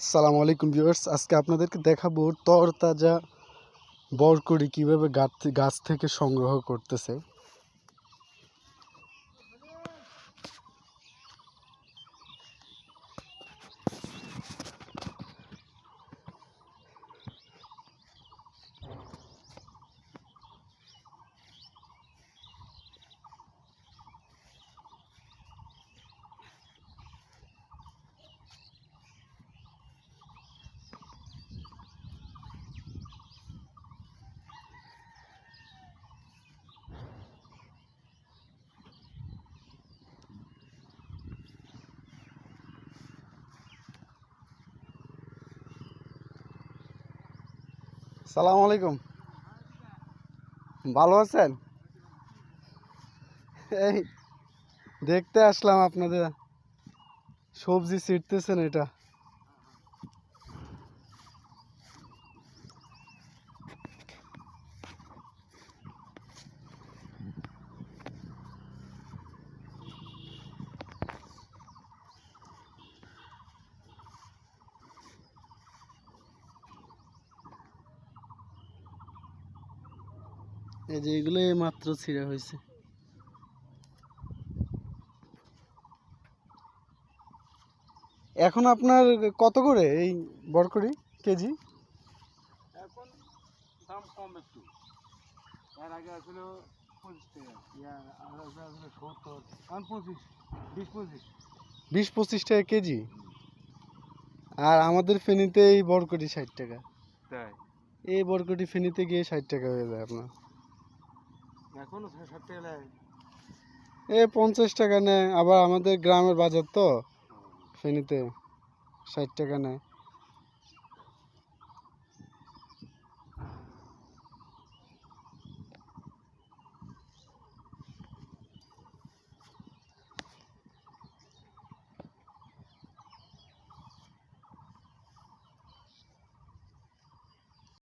আসসালামু আলাইকুম ভিউয়ার্স, আজকে আপনাদেরকে দেখাবো তরতাজা বরকড়ি কিভাবে গাছ থেকে সংগ্রহ করতেছে। আসসালামু আলাইকুম, ভালো আছেন? এই দেখতে আসলাম আপনাদের সবজি ছিঁড়তেছেন। এটা এই যে এগুলো মাত্র ছিঁড়া হয়েছে। এখন আপনার কত করে এই বরকড়ি কেজি? এখন দাম কম একটু। এর আগে আসছিল 25 টাকা, আর আসলে 70, এখন 25, 20-25। 20-25 টাকা কেজি। আর আমাদের ফেনীতে এই বরকড়ি 60 টাকা। তাই এই বরকড়ি ফেনীতে গিয়ে 60 টাকা হয়ে যায় আপনার। এখনো 60 টাকা নেয়। 50 টাকা নেয়। আবার আমাদের গ্রামের বাজার তো, ফেনীতে 60 টাকা নেয়।